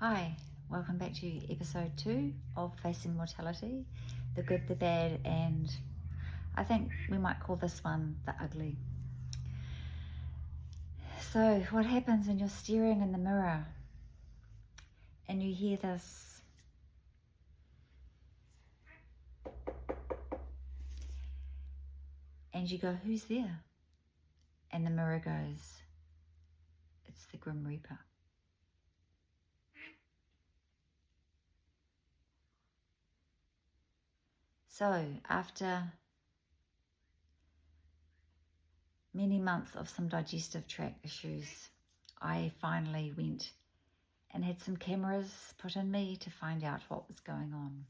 Hi, welcome back to episode 2 of Facing Mortality, the good, the bad, and I think we might call this one the ugly. So what happens when you're staring in the mirror and you hear this? And you go, who's there? And the mirror goes, it's the Grim Reaper. So after many months of some digestive tract issues, I finally went and had some cameras put in me to find out what was going on.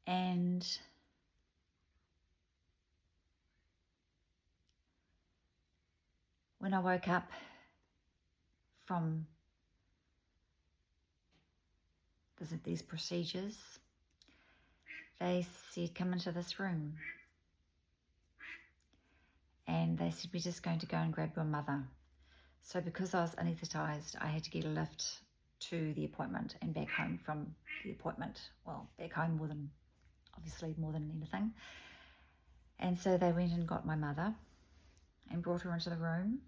And when I woke up from these procedures, they said, come into this room. And they said, we're just going to go and grab your mother. So because I was anaesthetised, I had to get a lift to the appointment and back home from the appointment. Well, back home more than anything. And so they went and got my mother and brought her into the room.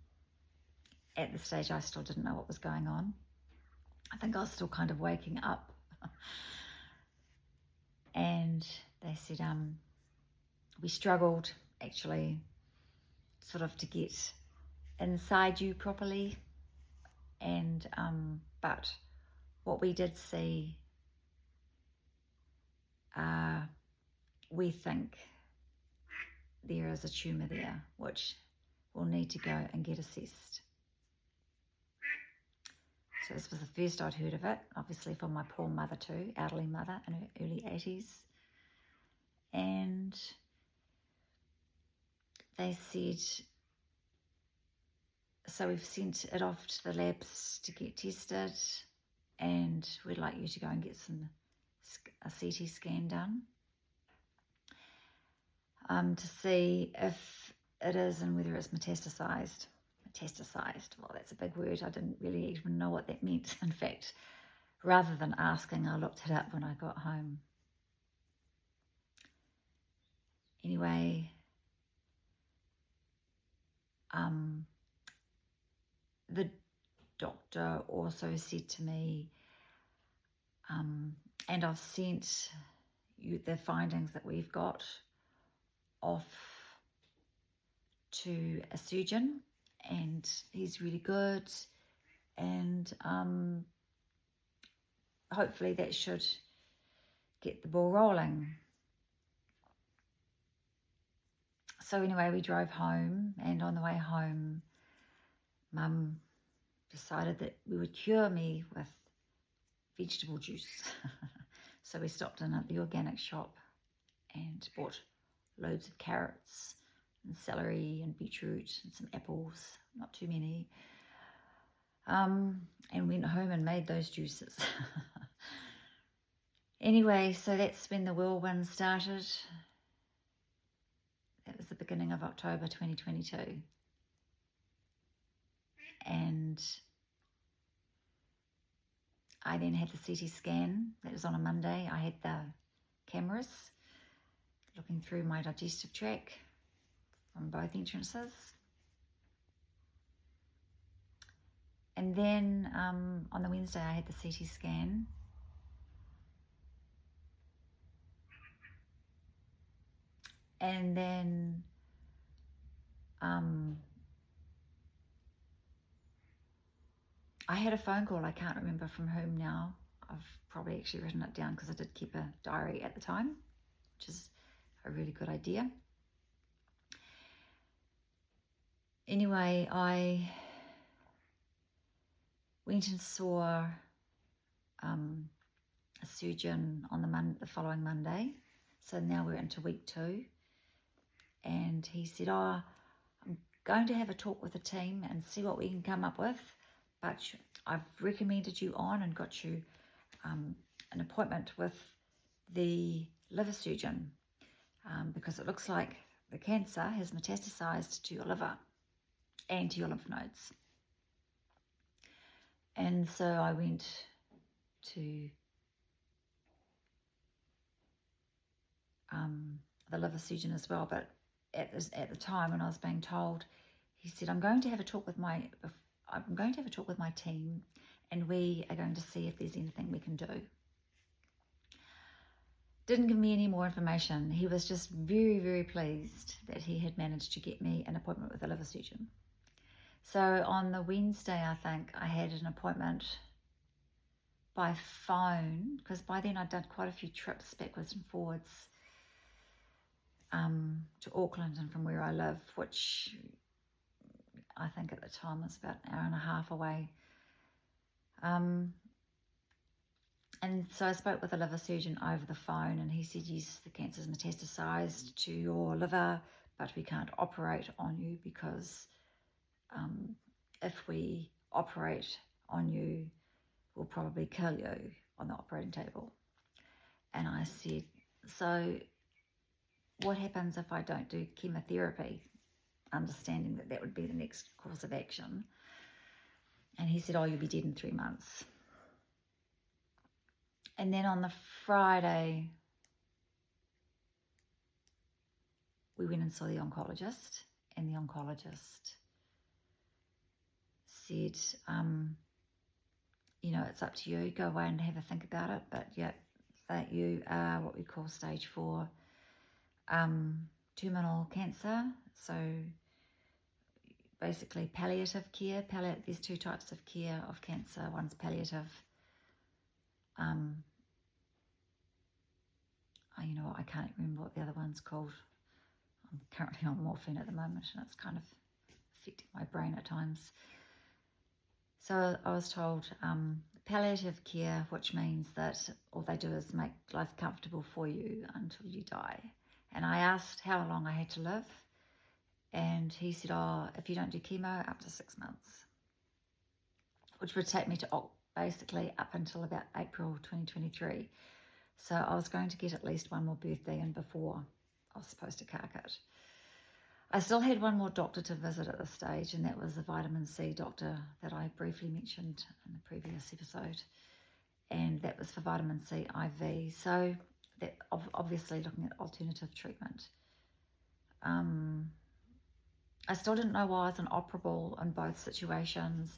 At the stage, I still didn't know what was going on. I think I was still kind of waking up. And they said, we struggled actually sort of to get inside you properly. And but what we did see, we think there is a tumour there, which will need to go and get assessed. So this was the first I'd heard of it, obviously from my poor mother too, elderly mother in her early 80s. And they said, so we've sent it off to the labs to get tested, and we'd like you to go and get a CT scan done to see if it is and whether it's metastasized. Well, that's a big word. I didn't really even know what that meant. In fact, rather than asking, I looked it up when I got home. Anyway, the doctor also said to me, and I've sent you the findings that we've got off to a surgeon, and he's really good, and hopefully that should get the ball rolling. So anyway, we drove home, and on the way home, Mum decided that we would cure me with vegetable juice. So we stopped in at the organic shop and bought loads of carrots and celery and beetroot and some apples, not too many, and went home and made those juices. Anyway, so that's when the whirlwind started. That was the beginning of October 2022. And I then had the CT scan. That was on a Monday. I had the cameras looking through my digestive tract from both entrances. And then on the Wednesday, I had the CT scan. And then I had a phone call. I can't remember from whom now. I've probably actually written it down because I did keep a diary at the time, which is a really good idea. Anyway, I went and saw a surgeon on the following Monday. So now we're into week 2. And he said, I'm going to have a talk with the team and see what we can come up with. But I've recommended you on and got you an appointment with the liver surgeon because it looks like the cancer has metastasized to your liver and to your lymph nodes. And And so I went to the liver surgeon as well, but at the time when I was being told, he said, I'm going to have a talk with my team, and we are going to see if there's anything we can do. Didn't give me any more information. He was just very, very pleased that he had managed to get me an appointment with a liver surgeon. So on the Wednesday, I think, I had an appointment by phone, because by then I'd done quite a few trips backwards and forwards to Auckland and from where I live, which I think at the time was about an hour and a half away. And so I spoke with a liver surgeon over the phone, and he said, yes, the cancer's metastasized to your liver, but we can't operate on you because if we operate on you, we'll probably kill you on the operating table. And I said, so what happens if I don't do chemotherapy? Understanding that would be the next course of action. And he said, oh, you'll be dead in 3 months. And then on the Friday, we went and saw the oncologist, and the oncologist said, it's up to you, go away and have a think about it, but yeah, that you are what we call stage 4 terminal cancer. So basically palliative care. There's 2 types of care of cancer. One's palliative. I can't remember what the other one's called. I'm currently on morphine at the moment, and it's kind of affecting my brain at times. So I was told palliative care, which means that all they do is make life comfortable for you until you die. And I asked how long I had to live, and he said, if you don't do chemo, up to 6 months, which would take me to basically up until about April 2023. So I was going to get at least one more birthday in before I was supposed to cark it. I still had one more doctor to visit at this stage, and that was the vitamin C doctor that I briefly mentioned in the previous episode. And that was for vitamin C IV. So that obviously looking at alternative treatment. I still didn't know why I was inoperable in both situations,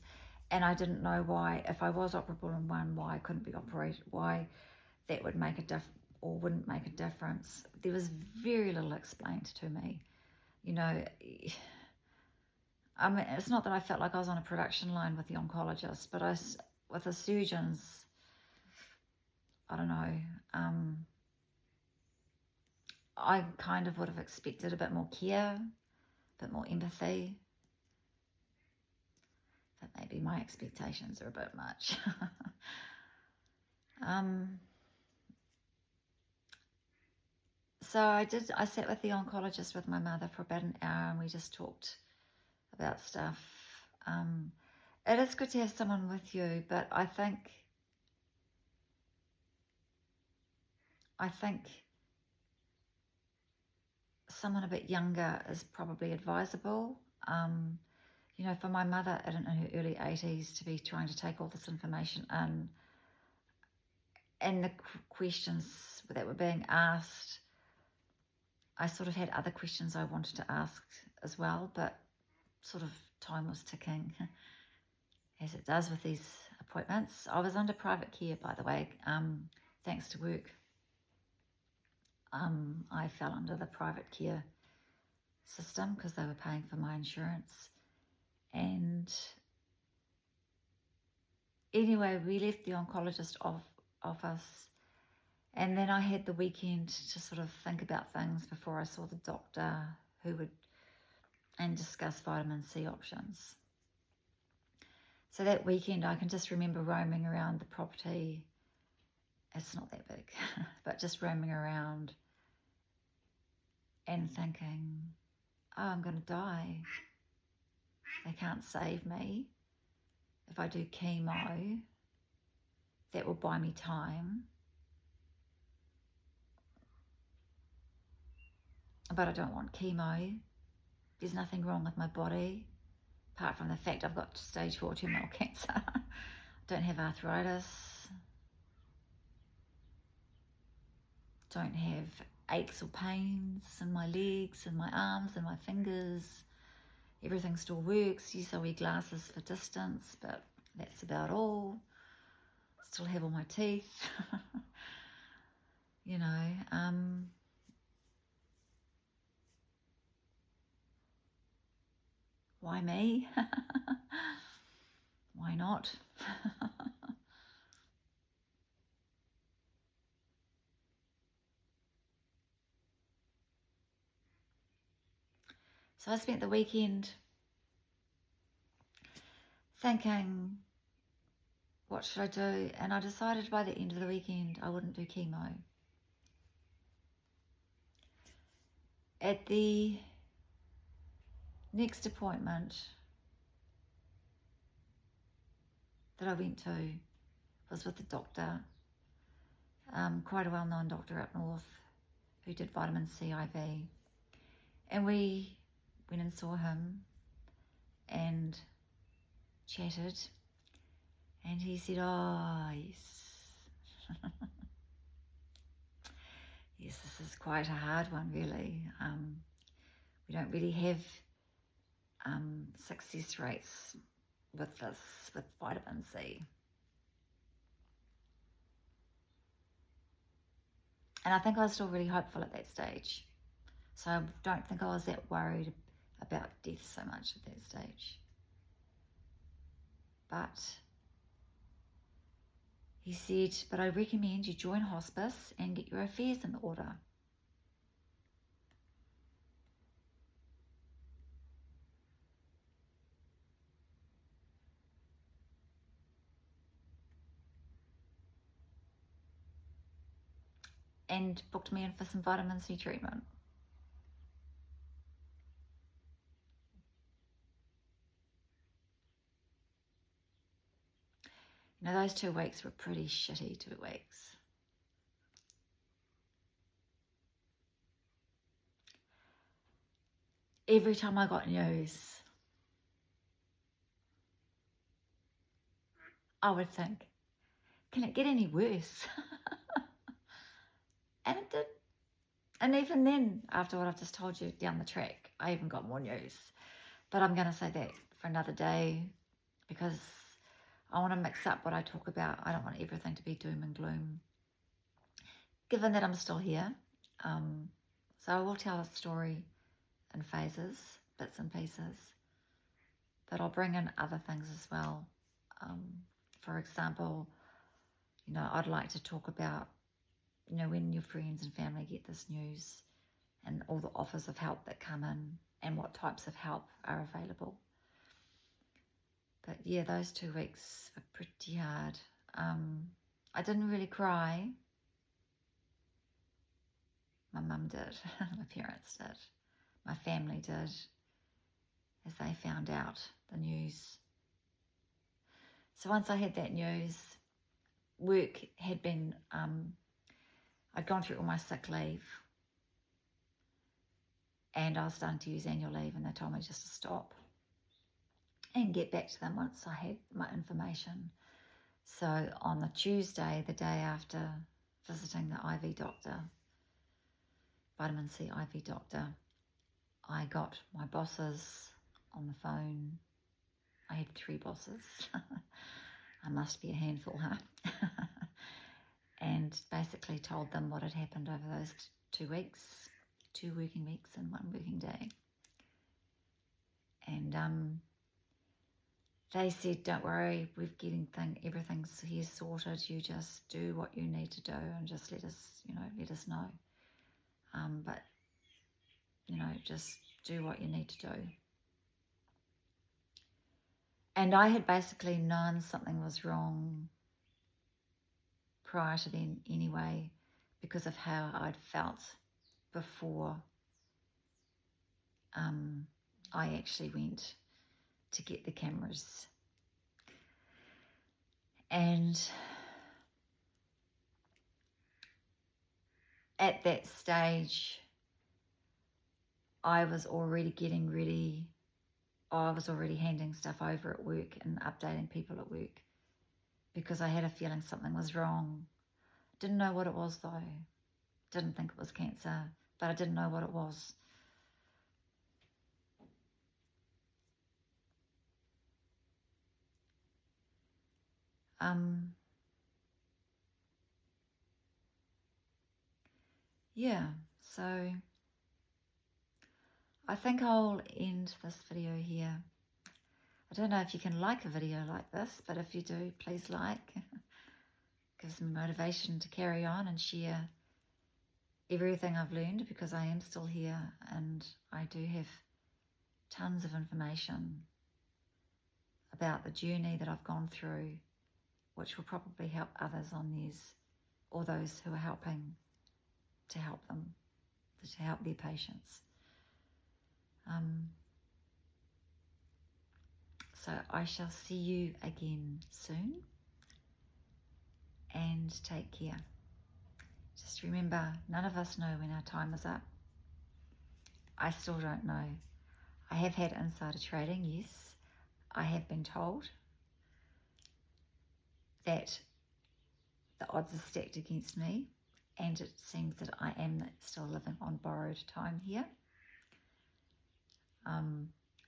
and I didn't know why, if I was operable in one, why I couldn't be operated, why that would make a difference or wouldn't make a difference. There was very little explained to me. It's not that I felt like I was on a production line with the oncologist, but with the surgeons, I don't know. I kind of would have expected a bit more care, a bit more empathy. But maybe my expectations are a bit much. So I sat with the oncologist with my mother for about an hour, and we just talked about stuff. It is good to have someone with you, but I think someone a bit younger is probably advisable. For my mother in her early 80s to be trying to take all this information in, and the questions that were being asked, I sort of had other questions I wanted to ask as well, but sort of time was ticking, as it does with these appointments. I was under private care, by the way, thanks to work. I fell under the private care system because they were paying for my insurance. And anyway, we left the oncologist office, and then I had the weekend to sort of think about things before I saw the doctor and discuss vitamin C options. So that weekend I can just remember roaming around the property. It's not that big, but just roaming around and thinking, I'm going to die. They can't save me. If I do chemo, that will buy me time. But I don't want chemo. There's nothing wrong with my body, apart from the fact I've got stage 4 terminal cancer. don't have arthritis, don't have aches or pains in my legs and my arms and my fingers. Everything still works. Yes, I wear glasses for distance, but that's about all. Still have all my teeth. You know, why me? Why not? So I spent the weekend thinking, what should I do? And I decided by the end of the weekend I wouldn't do chemo. At the next appointment that I went to was with a doctor, quite a well-known doctor up north who did vitamin C IV. And we went and saw him and chatted, and he said, oh, yes. Yes, this is quite a hard one, really. We don't really have success rates with this, with vitamin C. And I think I was still really hopeful at that stage. So I don't think I was that worried about death so much at that stage. But he said, but I recommend you join hospice and get your affairs in order. And booked me in for some vitamin C treatment. You know, those 2 weeks were pretty shitty 2 weeks. Every time I got news, I would think, can it get any worse? And it did. And even then, after what I've just told you down the track, I even got more news. But I'm going to say that for another day, because I want to mix up what I talk about. I don't want everything to be doom and gloom, given that I'm still here. So I will tell a story in phases, bits and pieces, but I'll bring in other things as well. For example, you know, I'd like to talk about, you know, when your friends and family get this news and all the offers of help that come in and what types of help are available. But yeah, those 2 weeks were pretty hard. I didn't really cry. My mum did, my parents did, my family did, as they found out the news. So once I had that news, work had been, I'd gone through all my sick leave, and I was starting to use annual leave, and they told me just to stop and get back to them once I had my information. So on the Tuesday, the day after visiting the IV doctor, vitamin C IV doctor, I got my bosses on the phone. I had 3 bosses. I must be a handful, huh? And basically told them what had happened over those 2 weeks, 2 working weeks and 1 working day. And they said, don't worry, we're getting everything's here sorted. You just do what you need to do and just let us know. But, you know, just do what you need to do. And I had basically known something was wrong prior to then anyway, because of how I'd felt before I actually went to get the cameras. And at that stage, I was already getting ready. I was already handing stuff over at work and updating people at work because I had a feeling something was wrong. Didn't know what it was though. Didn't think it was cancer, but I didn't know what it was. Yeah, so I think I'll end this video here. I don't know if you can like a video like this, but if you do, please like. Gives me motivation to carry on and share everything I've learned, because I am still here and I do have tons of information about the journey that I've gone through, which will probably help others on theirs, or those who are helping to help them, to help their patients. So I shall see you again soon, and take care. Just remember, none of us know when our time is up. I still don't know. I have had insider trading, yes. I have been told that the odds are stacked against me, and it seems that I am still living on borrowed time here.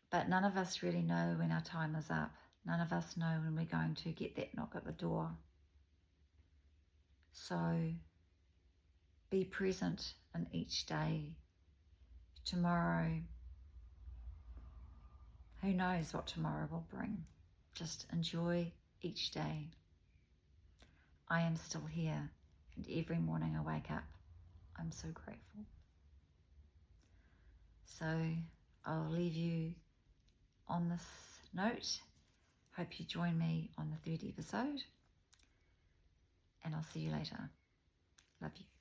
But none of us really know when our time is up. None of us know when we're going to get that knock at the door. So be present in each day. Tomorrow, who knows what tomorrow will bring? Just enjoy each day. I am still here, and every morning I wake up, I'm so grateful. So I'll leave you on this note. Hope you join me on the third episode, and I'll see you later. Love you.